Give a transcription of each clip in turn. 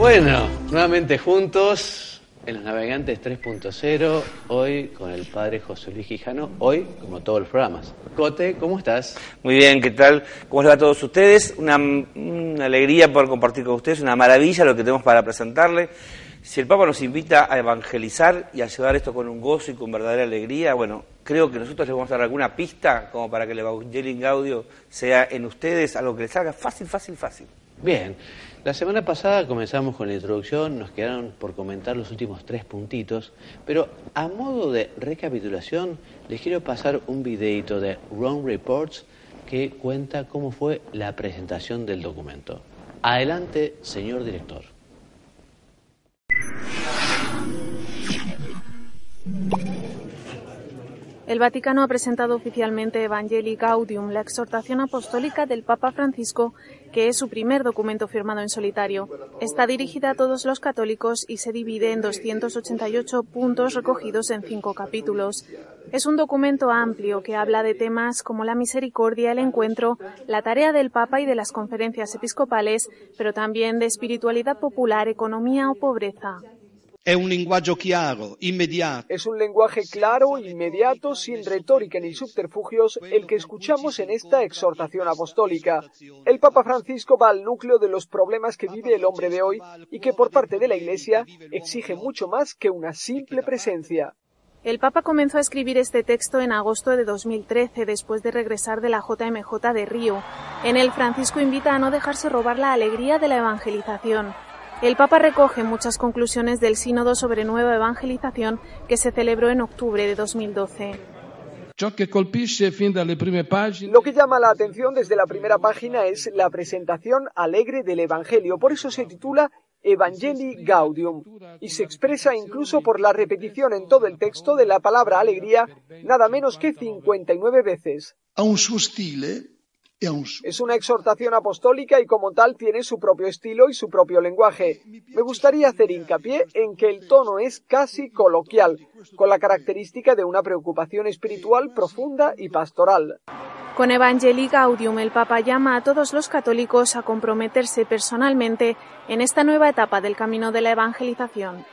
Bueno, nuevamente juntos en Los Navegantes 3.0, hoy con el padre José Luis Quijano, hoy como todos los programas. Cote, ¿cómo estás? Muy bien, ¿qué tal? ¿Cómo les va a todos ustedes? Una alegría poder compartir con ustedes, una maravilla lo que tenemos para presentarles. Si el Papa nos invita a evangelizar y a llevar esto con un gozo y con verdadera alegría, bueno, creo que nosotros les vamos a dar alguna pista como para que el Evangelii Gaudium sea en ustedes algo que les haga fácil. Bien, la semana pasada comenzamos con la introducción, nos quedaron por comentar los últimos 3 puntitos, pero a modo de recapitulación les quiero pasar un videito de Rome Reports que cuenta cómo fue la presentación del documento. Adelante, señor director. El Vaticano ha presentado oficialmente Evangelii Gaudium, la exhortación apostólica del Papa Francisco, que es su primer documento firmado en solitario. Está dirigida a todos los católicos y se divide en 288 puntos recogidos en 5 capítulos. Es un documento amplio que habla de temas como la misericordia, el encuentro, la tarea del Papa y de las conferencias episcopales, pero también de espiritualidad popular, economía o pobreza. Es un lenguaje claro, inmediato. Es un lenguaje claro, inmediato, sin retórica ni subterfugios, el que escuchamos en esta exhortación apostólica. El Papa Francisco va al núcleo de los problemas que vive el hombre de hoy y que por parte de la Iglesia exige mucho más que una simple presencia. El Papa comenzó a escribir este texto en agosto de 2013, después de regresar de la JMJ de Río. En él, Francisco invita a no dejarse robar la alegría de la evangelización. El Papa recoge muchas conclusiones del Sínodo sobre Nueva Evangelización que se celebró en octubre de 2012. Lo que llama la atención desde la primera página es la presentación alegre del Evangelio, por eso se titula Evangelii Gaudium, y se expresa incluso por la repetición en todo el texto de la palabra alegría nada menos que 59 veces. Ha un suo stile. Es una exhortación apostólica y como tal tiene su propio estilo y su propio lenguaje. Me gustaría hacer hincapié en que el tono es casi coloquial, con la característica de una preocupación espiritual profunda y pastoral. Con Evangelii Gaudium, el Papa llama a todos los católicos a comprometerse personalmente en esta nueva etapa del camino de la evangelización.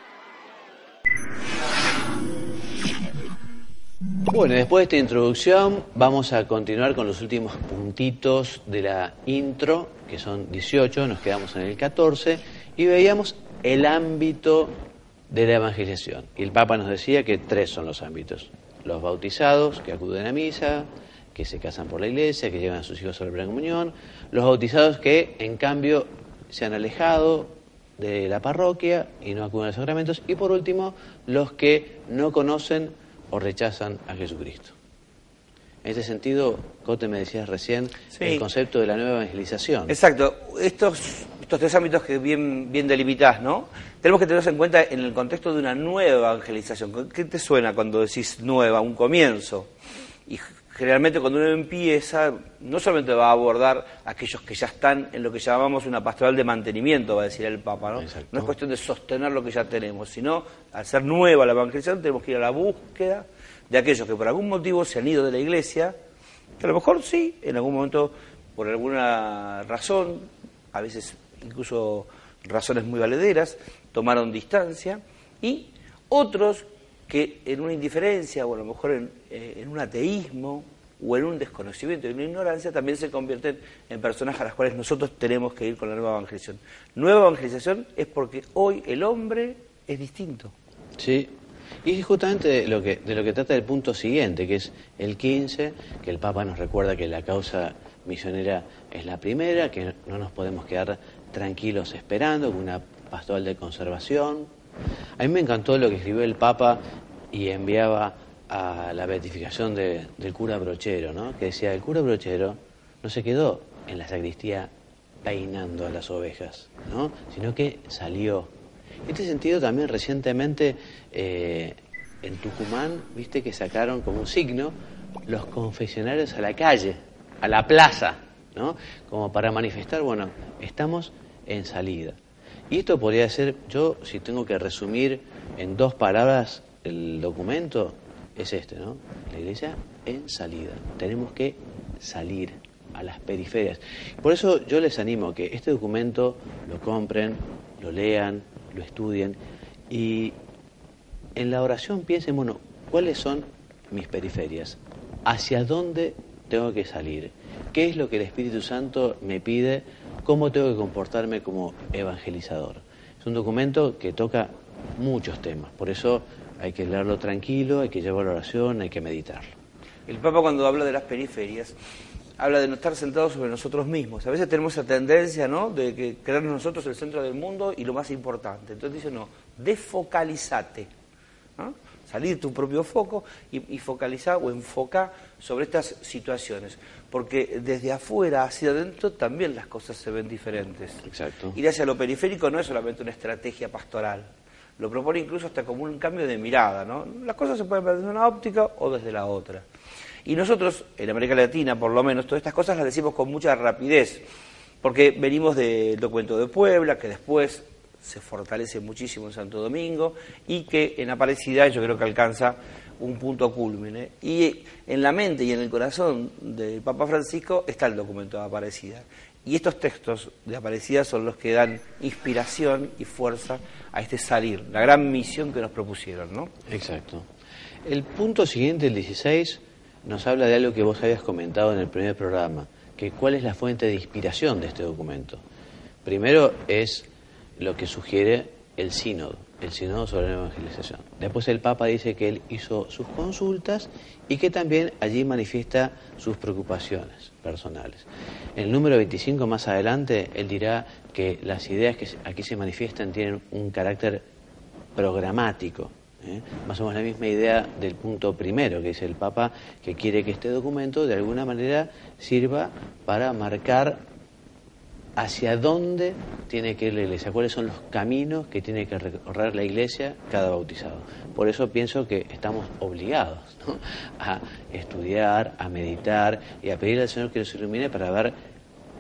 Bueno, después de esta introducción vamos a continuar con los últimos puntitos de la intro, que son 18, nos quedamos en el 14, y veíamos el ámbito de la evangelización. Y el Papa nos decía que 3 son los ámbitos: los bautizados, que acuden a misa, que se casan por la iglesia, que llevan a sus hijos a la primera comunión; los bautizados que, en cambio, se han alejado de la parroquia y no acuden a los sacramentos; y por último, los que no conocen o rechazan a Jesucristo. En este sentido, Cote, me decías recién, sí, el concepto de la nueva evangelización. Exacto. Estos 3 ámbitos que bien delimitás, ¿no? Tenemos que tenerlos en cuenta en el contexto de una nueva evangelización. ¿Qué te suena cuando decís nueva? Un comienzo. Y generalmente cuando uno empieza, no solamente va a abordar a aquellos que ya están en lo que llamamos una pastoral de mantenimiento, va a decir el Papa, ¿no? Exacto. No es cuestión de sostener lo que ya tenemos, sino, al ser nueva la evangelización, tenemos que ir a la búsqueda de aquellos que por algún motivo se han ido de la iglesia, que a lo mejor sí, en algún momento, por alguna razón, a veces incluso razones muy valederas, tomaron distancia, y otros que en una indiferencia o a lo mejor en un ateísmo o en un desconocimiento y una ignorancia también se convierten en personas a las cuales nosotros tenemos que ir con la nueva evangelización. Nueva evangelización es porque hoy el hombre es distinto. Sí, y es justamente de lo que trata el punto siguiente, que es el 15, que el Papa nos recuerda que la causa misionera es la primera, que no nos podemos quedar tranquilos esperando, con una pastoral de conservación. A mí me encantó lo que escribió el Papa y enviaba a la beatificación del cura Brochero, ¿no? Que decía, el cura Brochero no se quedó en la sacristía peinando a las ovejas, ¿no? Sino que salió. En este sentido también recientemente en Tucumán, viste que sacaron como un signo los confesionarios a la calle, a la plaza, ¿no? Como para manifestar, bueno, estamos en salida. Y esto podría ser, yo si tengo que resumir en 2 palabras el documento, es este, ¿no? La iglesia en salida. Tenemos que salir a las periferias. Por eso yo les animo a que este documento lo compren lo lean, lo estudien y en la oración piensen, bueno, ¿cuáles son mis periferias? ¿Hacia dónde tengo que salir? ¿Qué es lo que el Espíritu Santo me pide? ¿Cómo tengo que comportarme como evangelizador? Es un documento que toca muchos temas, por eso hay que leerlo tranquilo, hay que llevarlo a oración, hay que meditarlo. El Papa, cuando habla de las periferias, habla de no estar sentados sobre nosotros mismos. A veces tenemos esa tendencia, ¿no?, de que creernos nosotros el centro del mundo y lo más importante. Entonces dice, no, desfocalizate, ¿no? Salir de tu propio foco y focalizar o enfocar sobre estas situaciones. Porque desde afuera hacia adentro también las cosas se ven diferentes. Exacto. Ir hacia lo periférico no es solamente una estrategia pastoral. Lo propone incluso hasta como un cambio de mirada, ¿no? Las cosas se pueden ver desde una óptica o desde la otra. Y nosotros, en América Latina por lo menos, todas estas cosas las decimos con mucha rapidez, porque venimos del documento de Puebla, que después se fortalece muchísimo en Santo Domingo, y que en Aparecida yo creo que alcanza un punto cúlmine. Y en la mente y en el corazón del Papa Francisco está el documento de Aparecida. Y estos textos de Aparecida son los que dan inspiración y fuerza a este salir, la gran misión que nos propusieron, ¿no? Exacto. El punto siguiente, el 16, nos habla de algo que vos habías comentado en el primer programa, que cuál es la fuente de inspiración de este documento. Primero es lo que sugiere el sínodo sobre la evangelización. Después el Papa dice que él hizo sus consultas y que también allí manifiesta sus preocupaciones personales. En el número 25 más adelante, él dirá que las ideas que aquí se manifiestan tienen un carácter programático, más o menos la misma idea del punto primero que dice el Papa, que quiere que este documento de alguna manera sirva para marcar hacia dónde tiene que ir la Iglesia, cuáles son los caminos que tiene que recorrer la Iglesia cada bautizado. Por eso pienso que estamos obligados, ¿no?, a estudiar, a meditar y a pedirle al Señor que nos ilumine para ver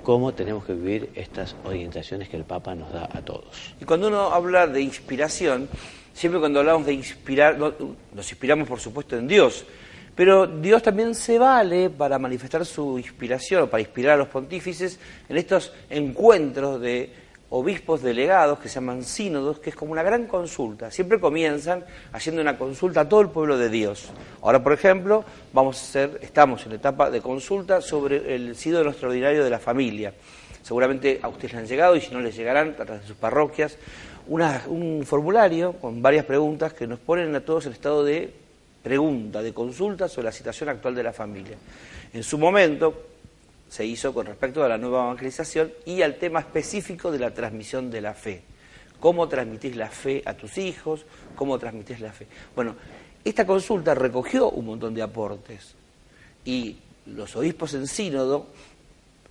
cómo tenemos que vivir estas orientaciones que el Papa nos da a todos. Y cuando uno habla de inspiración, siempre cuando hablamos de inspirar, nos inspiramos por supuesto en Dios, pero Dios también se vale para manifestar su inspiración, o para inspirar a los pontífices en estos encuentros de obispos delegados que se llaman sínodos, que es como una gran consulta. Siempre comienzan haciendo una consulta a todo el pueblo de Dios. Ahora, por ejemplo, estamos en la etapa de consulta sobre el sínodo extraordinario de la familia. Seguramente a ustedes les han llegado, y si no les llegarán, a través de sus parroquias, un formulario con varias preguntas que nos ponen a todos en estado de pregunta, de consulta sobre la situación actual de la familia. En su momento se hizo con respecto a la nueva evangelización y al tema específico de la transmisión de la fe. ¿Cómo transmitís la fe a tus hijos? ¿Cómo transmitís la fe? Bueno, esta consulta recogió un montón de aportes y los obispos en sínodo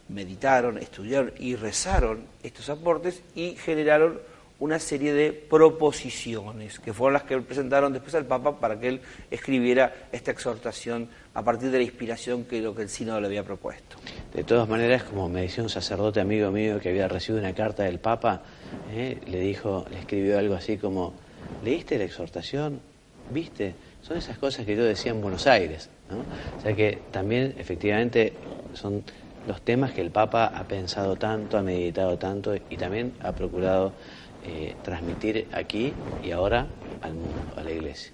meditaron, estudiaron y rezaron estos aportes y generaron una serie de proposiciones, que fueron las que presentaron después al Papa para que él escribiera esta exhortación a partir de la inspiración que lo que el sínodo le había propuesto. De todas maneras, como me decía un sacerdote amigo mío que había recibido una carta del Papa, le escribió algo así como, ¿leíste la exhortación? ¿Viste? Son esas cosas que yo decía en Buenos Aires, ¿no? O sea que también, efectivamente, son los temas que el Papa ha pensado tanto, ha meditado tanto y también ha procurado transmitir aquí y ahora al mundo, a la Iglesia.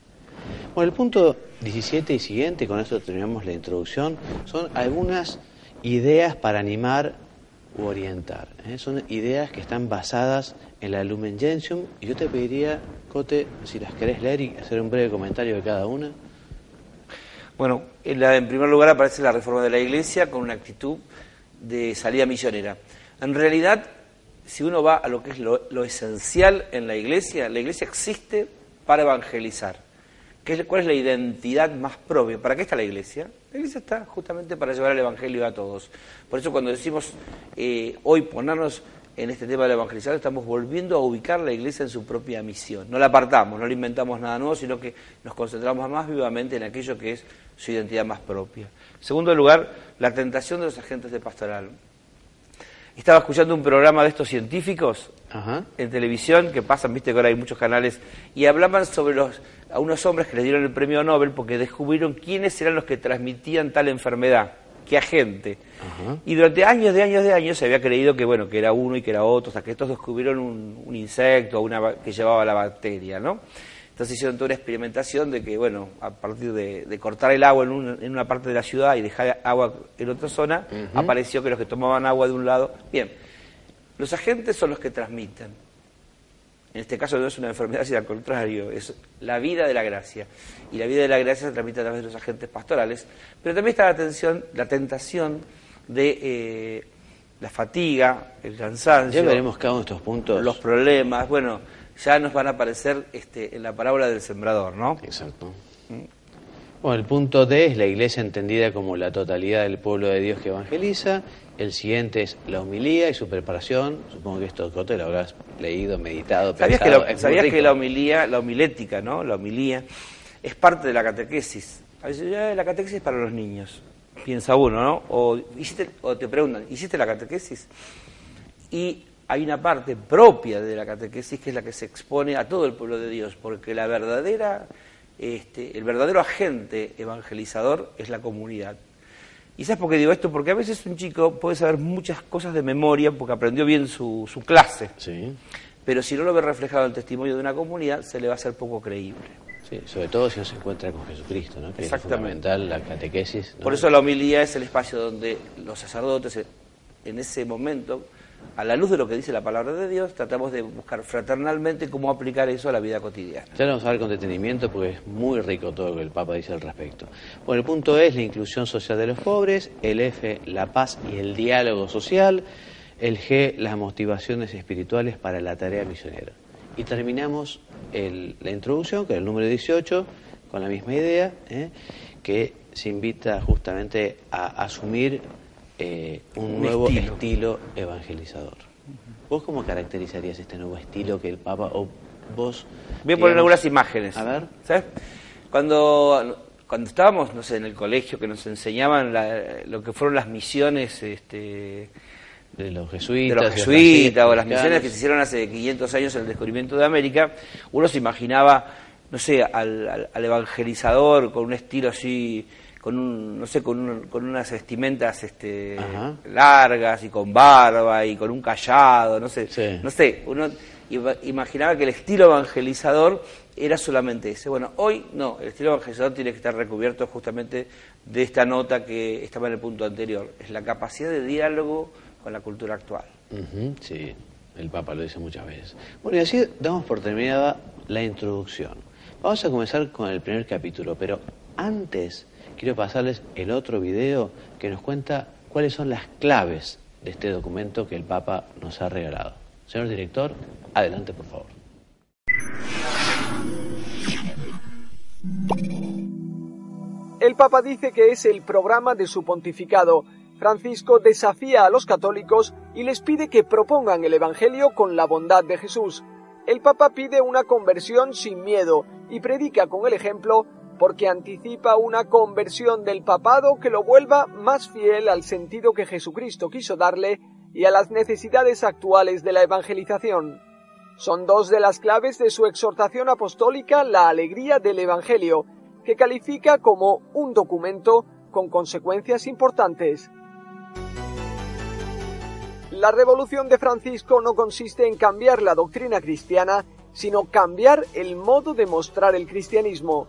Bueno, el punto 17 y siguiente, con esto terminamos la introducción, son algunas ideas para animar u orientar. Son ideas que están basadas en la Lumen Gentium, y yo te pediría, Cote, si las querés leer y hacer un breve comentario de cada una. Bueno, en primer lugar aparece la reforma de la Iglesia con una actitud de salida misionera. En realidad, si uno va a lo que es lo esencial en la Iglesia existe para evangelizar. ¿Cuál es la identidad más propia? ¿Para qué está la Iglesia? La Iglesia está justamente para llevar el Evangelio a todos. Por eso cuando decimos hoy ponernos en este tema de la evangelización, estamos volviendo a ubicar la Iglesia en su propia misión. No la apartamos, no le inventamos nada nuevo, sino que nos concentramos más vivamente en aquello que es su identidad más propia. En segundo lugar, la tentación de los agentes de pastoral. Estaba escuchando un programa de estos científicos en televisión que pasan, viste que ahora hay muchos canales, y hablaban sobre a unos hombres que les dieron el premio Nobel porque descubrieron quiénes eran los que transmitían tal enfermedad. que agente. Ajá. Y durante años se había creído que, bueno, que era uno y que era otro, hasta que estos descubrieron un insecto que llevaba la bacteria, ¿no? Entonces hicieron toda una experimentación de que, bueno, a partir de cortar el agua en una parte de la ciudad y dejar agua en otra zona, apareció que los que tomaban agua de un lado... Bien, los agentes son los que transmiten. En este caso no es una enfermedad, sino al contrario, es la vida de la gracia. Y la vida de la gracia se transmite a través de los agentes pastorales, pero también está la tentación de la fatiga, el cansancio. Ya veremos cada uno de estos puntos. Los problemas, bueno, ya nos van a aparecer en la parábola del sembrador, ¿no? Exacto. Bueno, el punto D es la iglesia entendida como la totalidad del pueblo de Dios que evangeliza. El siguiente es la homilía y su preparación. Supongo que esto, Cote, lo habrás leído, meditado, pensado. ¿Sabías que la homilética, ¿no? La homilía es parte de la catequesis. A veces la catequesis es para los niños, piensa uno, ¿no? O te preguntan, ¿hiciste la catequesis? Y hay una parte propia de la catequesis que es la que se expone a todo el pueblo de Dios, porque el verdadero agente evangelizador es la comunidad. ¿Y sabes por qué digo esto? Porque a veces un chico puede saber muchas cosas de memoria porque aprendió bien su clase, Sí. pero si no lo ve reflejado en el testimonio de una comunidad, se le va a hacer poco creíble. Sí, sobre todo si no se encuentra con Jesucristo, ¿no? Que es Exactamente. fundamental la catequesis, ¿no? Por eso la homilía es el espacio donde los sacerdotes, en ese momento, a la luz de lo que dice la palabra de Dios, tratamos de buscar fraternalmente cómo aplicar eso a la vida cotidiana. Ya lo vamos a ver con detenimiento porque es muy rico todo lo que el Papa dice al respecto. Bueno, el punto E es la inclusión social de los pobres, el F, la paz y el diálogo social, el G, las motivaciones espirituales para la tarea misionera. Y terminamos la introducción, que es el número 18, con la misma idea, que se invita justamente a asumir un nuevo estilo evangelizador. ¿Vos cómo caracterizarías este nuevo estilo que el Papa, o vos... Voy a poner algunas imágenes. A ver. ¿Sabes? Cuando estábamos, no sé, en el colegio, que nos enseñaban lo que fueron las misiones... de los jesuitas, o las misiones que se hicieron hace 500 años en el descubrimiento de América, uno se imaginaba, no sé, al evangelizador con un estilo así, con unas vestimentas largas y con barba y con un cayado, no sé, Sí. no sé, uno imaginaba que el estilo evangelizador era solamente ese. Bueno, hoy no, el estilo evangelizador tiene que estar recubierto justamente de esta nota que estaba en el punto anterior, es la capacidad de diálogo con la cultura actual. Sí, el Papa lo dice muchas veces. Bueno, y así damos por terminada la introducción. Vamos a comenzar con el primer capítulo, pero antes quiero pasarles el otro video que nos cuenta cuáles son las claves de este documento que el Papa nos ha regalado. Señor director, adelante por favor. El Papa dice que es el programa de su pontificado. Francisco desafía a los católicos y les pide que propongan el Evangelio con la bondad de Jesús. El Papa pide una conversión sin miedo y predica con el ejemplo porque anticipa una conversión del papado que lo vuelva más fiel al sentido que Jesucristo quiso darle y a las necesidades actuales de la evangelización. Son dos de las claves de su exhortación apostólica, la alegría del Evangelio, que califica como un documento con consecuencias importantes. La revolución de Francisco no consiste en cambiar la doctrina cristiana, sino cambiar el modo de mostrar el cristianismo.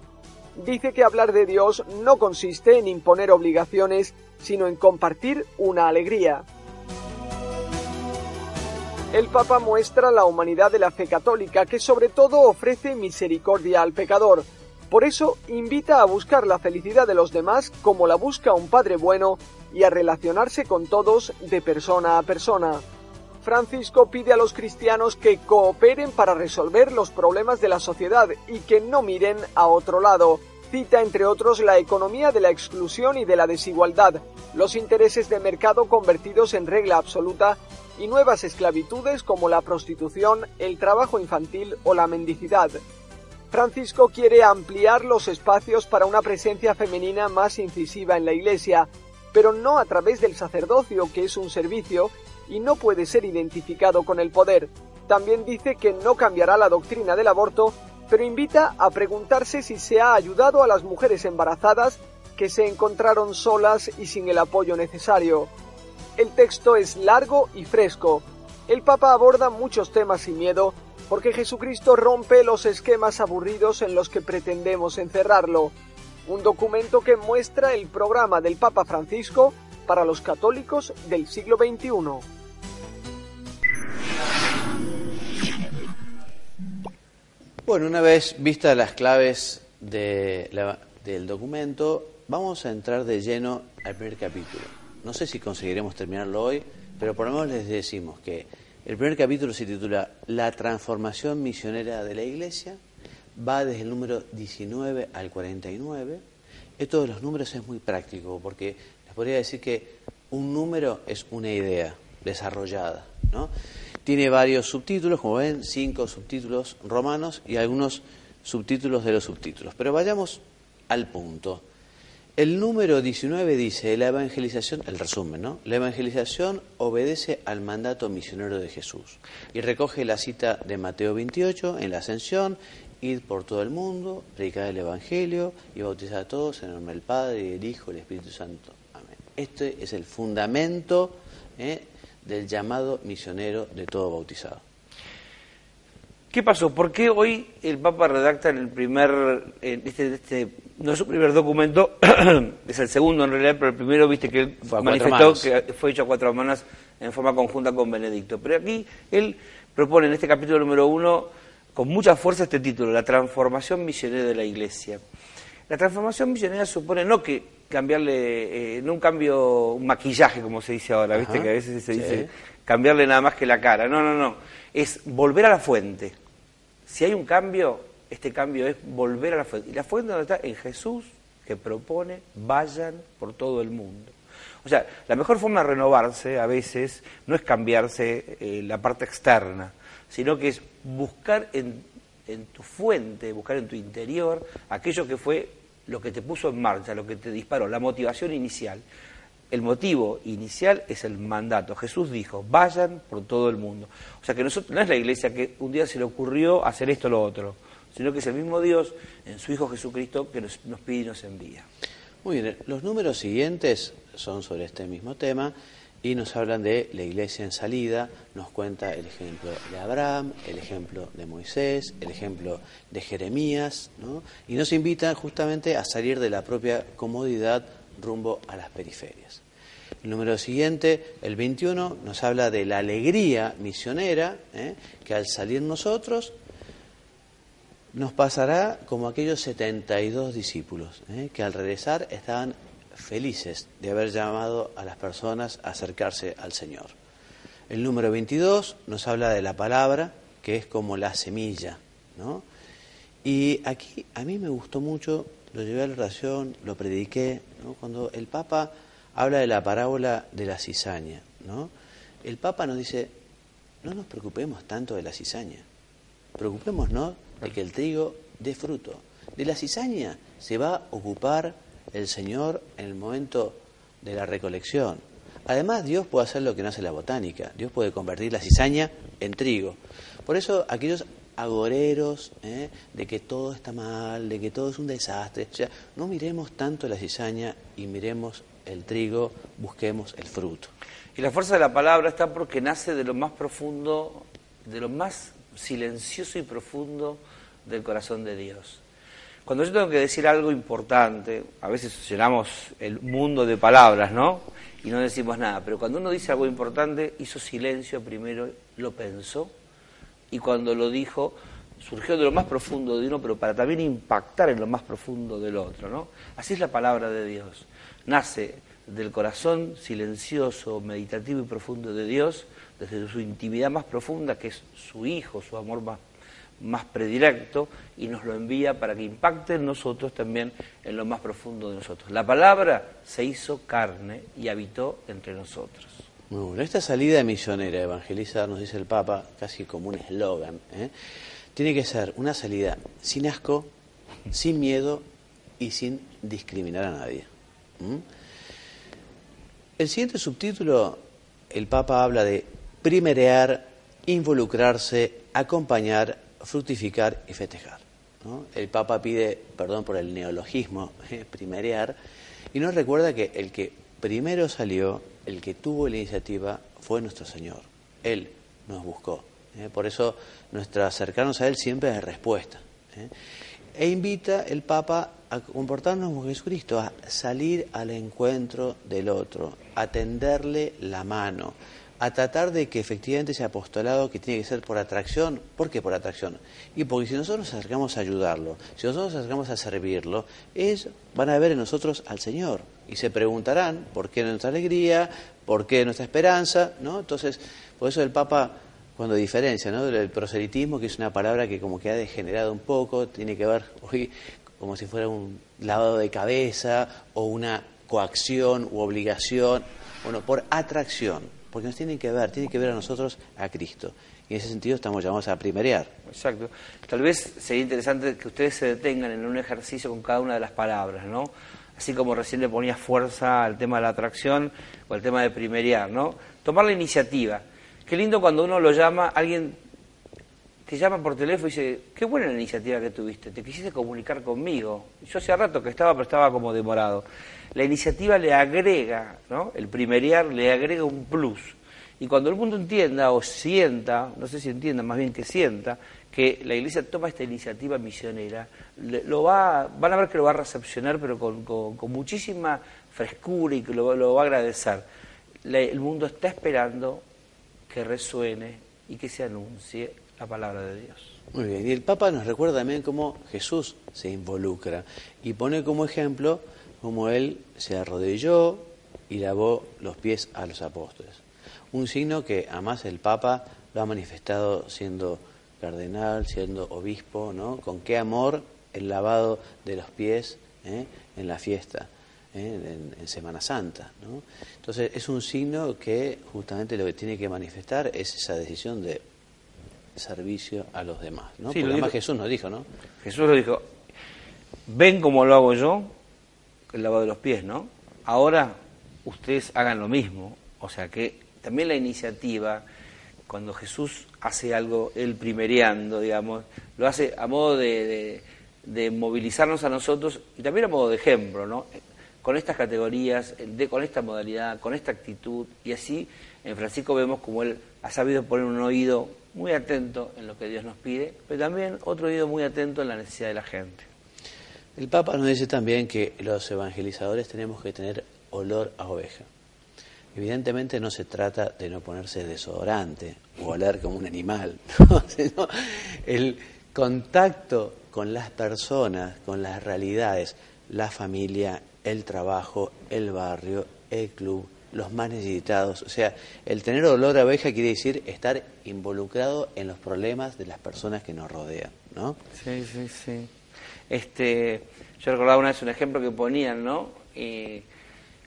Dice que hablar de Dios no consiste en imponer obligaciones, sino en compartir una alegría. El Papa muestra la humanidad de la fe católica, que sobre todo ofrece misericordia al pecador. Por eso invita a buscar la felicidad de los demás como la busca un Padre bueno y a relacionarse con todos de persona a persona. Francisco pide a los cristianos que cooperen para resolver los problemas de la sociedad y que no miren a otro lado. Cita entre otros la economía de la exclusión y de la desigualdad, los intereses de mercado convertidos en regla absoluta y nuevas esclavitudes como la prostitución, el trabajo infantil o la mendicidad. Francisco quiere ampliar los espacios para una presencia femenina más incisiva en la Iglesia, pero no a través del sacerdocio, que es un servicio y no puede ser identificado con el poder. También dice que no cambiará la doctrina del aborto, pero invita a preguntarse si se ha ayudado a las mujeres embarazadas que se encontraron solas y sin el apoyo necesario. El texto es largo y fresco. El Papa aborda muchos temas sin miedo, porque Jesucristo rompe los esquemas aburridos en los que pretendemos encerrarlo. Un documento que muestra el programa del Papa Francisco para los católicos del siglo XXI. Bueno, una vez vistas las claves del documento, vamos a entrar de lleno al primer capítulo. No sé si conseguiremos terminarlo hoy, pero por lo menos les decimos que el primer capítulo se titula La transformación misionera de la Iglesia, va desde el número 19 al 49. Esto de los números es muy práctico, porque les podría decir que un número es una idea desarrollada, ¿no? Tiene varios subtítulos, como ven, 5 subtítulos romanos y algunos subtítulos de los subtítulos. Pero vayamos al punto. El número 19 dice, la evangelización, el resumen, ¿no? La evangelización obedece al mandato misionero de Jesús. Y recoge la cita de Mateo 28 en la Ascensión, id por todo el mundo, predicad el Evangelio y bautizad a todos en el nombre del Padre, y del Hijo y del Espíritu Santo. Amén. Este es el fundamento del llamado misionero de todo bautizado. ¿Qué pasó? ¿Por qué hoy el Papa redacta en el primer, no es su primer documento, es el segundo en realidad, pero el primero, viste que él manifestó que fue hecho a 4 manos en forma conjunta con Benedicto? Pero aquí él propone en este capítulo número 1 con mucha fuerza este título, la transformación misionera de la Iglesia. La transformación misionera supone no que cambiarle, no un maquillaje como se dice ahora, viste que a veces se dice cambiarle nada más que la cara, no, es volver a la fuente. Si hay un cambio, este cambio es volver a la fuente. ¿Y la fuente dónde está? En Jesús, que propone, vayan por todo el mundo. O sea, la mejor forma de renovarse a veces no es cambiarse la parte externa, sino que es buscar en tu fuente, buscar en tu interior aquello que fue lo que te puso en marcha, lo que te disparó, la motivación inicial. El motivo inicial es el mandato. Jesús dijo, vayan por todo el mundo. O sea que nosotros, no es la Iglesia que un día se le ocurrió hacer esto o lo otro, sino que es el mismo Dios en su Hijo Jesucristo que nos pide y nos envía. Muy bien, los números siguientes son sobre este mismo tema y nos hablan de la Iglesia en salida, nos cuenta el ejemplo de Abraham, el ejemplo de Moisés, el ejemplo de Jeremías, ¿no? Y nos invitan justamente a salir de la propia comodidad rumbo a las periferias. El número siguiente, el 21, nos habla de la alegría misionera, que al salir nosotros nos pasará como aquellos 72 discípulos, que al regresar estaban felices de haber llamado a las personas a acercarse al Señor. El número 22 nos habla de la palabra, que es como la semilla, ¿no? Y aquí a mí me gustó mucho, lo llevé a la oración, lo prediqué, ¿no? Cuando el Papa habla de la parábola de la cizaña, ¿no? El Papa nos dice, no nos preocupemos tanto de la cizaña, preocupémonos de que el trigo dé fruto. De la cizaña se va a ocupar el Señor en el momento de la recolección. Además, Dios puede hacer lo que no hace la botánica. Dios puede convertir la cizaña en trigo. Por eso, aquellos agoreros de que todo está mal, de que todo es un desastre, o sea, no miremos tanto la cizaña y miremos el trigo, busquemos el fruto. Y la fuerza de la palabra está porque nace de lo más profundo, de lo más silencioso y profundo del corazón de Dios. Cuando yo tengo que decir algo importante, a veces llenamos el mundo de palabras, ¿no? Y no decimos nada, pero cuando uno dice algo importante, hizo silencio primero, lo pensó, y cuando lo dijo, surgió de lo más profundo de uno, pero para también impactar en lo más profundo del otro, ¿no? Así es la palabra de Dios. Nace del corazón silencioso, meditativo y profundo de Dios, desde su intimidad más profunda, que es su Hijo, su amor más predilecto, y nos lo envía para que impacte en nosotros también en lo más profundo de nosotros. La palabra se hizo carne y habitó entre nosotros. Muy bueno. Esta salida misionera, evangelizar, nos dice el Papa, casi como un eslogan, tiene que ser una salida sin asco, sin miedo y sin discriminar a nadie. El siguiente subtítulo, el Papa habla de primerear, involucrarse, acompañar, fructificar y festejar, ¿no? El Papa pide perdón por el neologismo, primerear, Y nos recuerda que el que primero salió, el que tuvo la iniciativa, fue nuestro Señor. Él nos buscó. Por eso nuestro acercarnos a Él siempre es respuesta. E invita el Papa a comportarnos como Jesucristo, a salir al encuentro del otro, a tenderle la mano, a tratar de que efectivamente ese apostolado que tiene que ser por atracción. ¿Por qué por atracción? Y porque si nosotros nos acercamos a ayudarlo, si nosotros nos acercamos a servirlo, ellos van a ver en nosotros al Señor y se preguntarán por qué nuestra alegría, por qué nuestra esperanza, ¿no? Entonces, por eso el Papa, cuando diferencia, ¿no?, del proselitismo, que es una palabra que como que ha degenerado un poco, tiene que ver hoy como si fuera un lavado de cabeza o una coacción u obligación, bueno, por atracción. Porque nos tiene que ver a nosotros a Cristo. Y en ese sentido estamos llamados a primerear. Exacto. Tal vez sería interesante que ustedes se detengan en un ejercicio con cada una de las palabras, ¿no? Así como recién le ponía fuerza al tema de la atracción o al tema de primerear, ¿no? Tomar la iniciativa. Qué lindo cuando uno lo llama, alguien te llama por teléfono y dice, qué buena la iniciativa que tuviste, te quisiste comunicar conmigo. Yo hacía rato que estaba, pero estaba como demorado. La iniciativa le agrega, ¿no? El primerear le agrega un plus. Y cuando el mundo entienda o sienta, no sé si entienda, más bien que sienta, que la Iglesia toma esta iniciativa misionera, van a ver que lo va a recepcionar, pero con muchísima frescura, y que lo va a agradecer. El mundo está esperando que resuene y que se anuncie la palabra de Dios. Muy bien, y el Papa nos recuerda también cómo Jesús se involucra y pone como ejemplo cómo Él se arrodilló y lavó los pies a los apóstoles. Un signo que además el Papa lo ha manifestado siendo cardenal, siendo obispo, ¿no? Con qué amor el lavado de los pies en la fiesta, en Semana Santa, ¿no? Entonces es un signo que justamente lo que tiene que manifestar es esa decisión de servicio a los demás, ¿no? Sí, porque además Jesús nos dijo, ¿no? Jesús lo dijo, ven como lo hago yo, el lavado de los pies, ¿no? Ahora ustedes hagan lo mismo. O sea que también la iniciativa, cuando Jesús hace algo, él primereando, digamos, lo hace a modo de movilizarnos a nosotros y también a modo de ejemplo, ¿no? Con estas categorías, con esta modalidad, con esta actitud, y así en Francisco vemos como él ha sabido poner un oído muy atento en lo que Dios nos pide, pero también otro oído muy atento en la necesidad de la gente. El Papa nos dice también que los evangelizadores tenemos que tener olor a oveja. Evidentemente no se trata de no ponerse desodorante o oler como un animal, ¿no? Sino el contacto con las personas, con las realidades, la familia, el trabajo, el barrio, el club, los más necesitados. O sea, el tener olor a oveja quiere decir estar involucrado en los problemas de las personas que nos rodean, ¿no? Sí, sí, sí. Yo recordaba una vez un ejemplo que ponían, ¿no?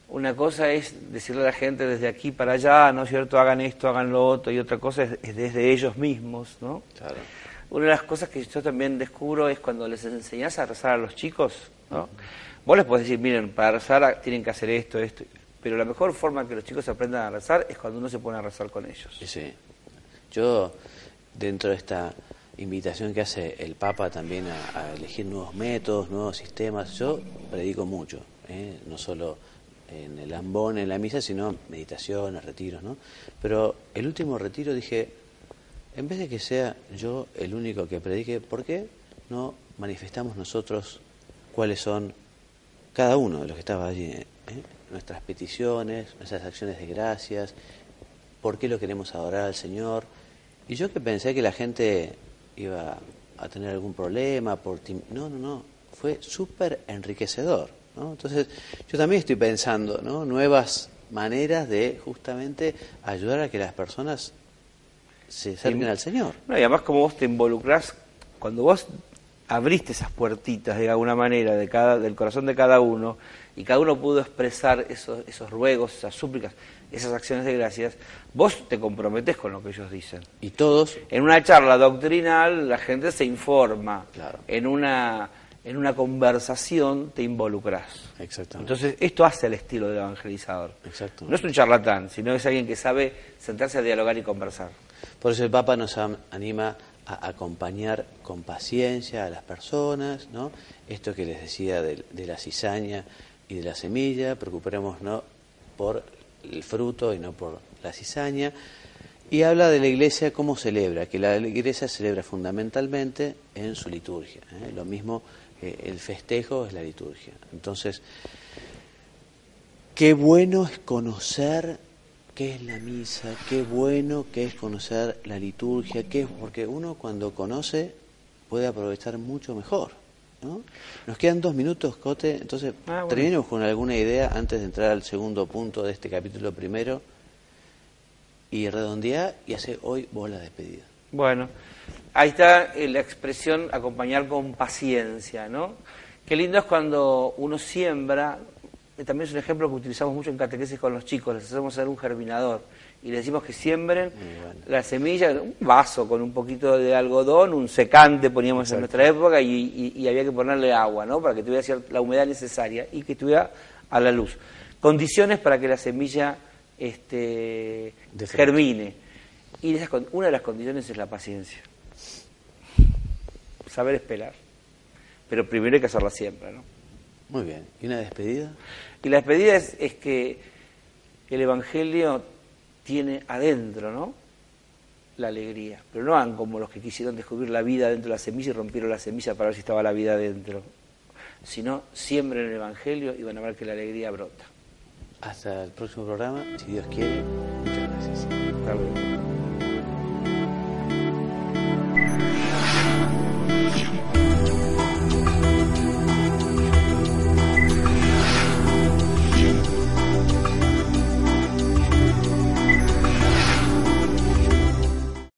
Una cosa es decirle a la gente desde aquí para allá, ¿no es cierto? Hagan esto, hagan lo otro, y otra cosa es desde ellos mismos, ¿no? Claro. Una de las cosas que yo también descubro es cuando les enseñás a rezar a los chicos, ¿no? Vos les podés decir, miren, para rezar tienen que hacer esto, pero la mejor forma que los chicos aprendan a rezar es cuando uno se pone a rezar con ellos. Sí. Yo, dentro de esta invitación que hace el Papa también a elegir nuevos métodos, nuevos sistemas, yo predico mucho, no solo en el ambón, en la misa, sino meditaciones, retiros, ¿no? Pero el último retiro dije, en vez de que sea yo el único que predique, ¿por qué no manifestamos nosotros cuáles son cada uno de los que estaba allí, nuestras peticiones, nuestras acciones de gracias, por qué lo queremos adorar al Señor? Y yo que pensé que la gente iba a tener algún problema, no, fue súper enriquecedor, ¿no? Entonces yo también estoy pensando, ¿no?, nuevas maneras de justamente ayudar a que las personas se acerquen al Señor. No, y además como vos te involucrás, cuando vos abriste esas puertitas de alguna manera del corazón de cada uno, y cada uno pudo expresar esos ruegos, esas súplicas, esas acciones de gracias, vos te comprometés con lo que ellos dicen. Y todos. En una charla doctrinal la gente se informa. Claro. En una conversación te involucrás. Exactamente. Entonces esto hace el estilo del evangelizador. Exactamente. No es un charlatán, sino es alguien que sabe sentarse a dialogar y conversar. Por eso el Papa nos anima a acompañar con paciencia a las personas, ¿no? Esto que les decía de la cizaña, y de la semilla, preocupémonos por el fruto y no por la cizaña. Y habla de la iglesia cómo celebra, que la iglesia celebra fundamentalmente en su liturgia. Lo mismo que el festejo es la liturgia. Entonces, qué bueno es conocer qué es la misa, qué bueno que es conocer la liturgia, porque uno cuando conoce puede aprovechar mucho mejor, ¿no? Nos quedan 2 minutos, Cote, entonces terminemos con alguna idea antes de entrar al segundo punto de este capítulo primero y redondear y hacer hoy vos la despedida. Bueno, ahí está la expresión acompañar con paciencia, ¿no? Qué lindo es cuando uno siembra. También es un ejemplo que utilizamos mucho en catequesis con los chicos, les hacemos hacer un germinador y les decimos que siembren la semilla, un vaso con un poquito de algodón, un secante poníamos Exacto. En nuestra época y había que ponerle agua, ¿no? Para que tuviera la humedad necesaria y que estuviera a la luz. Condiciones para que la semilla germine. Y una de las condiciones es la paciencia. Saber esperar. Pero primero hay que hacerla siempre, ¿no? Muy bien. ¿Y una despedida? Y la despedida es que el Evangelio tiene adentro, ¿no?, la alegría. Pero no hagan como los que quisieron descubrir la vida dentro de la semilla y rompieron la semilla para ver si estaba la vida dentro. Sino siembren el Evangelio y van a ver que la alegría brota. Hasta el próximo programa, si Dios quiere. Muchas gracias. Hasta luego.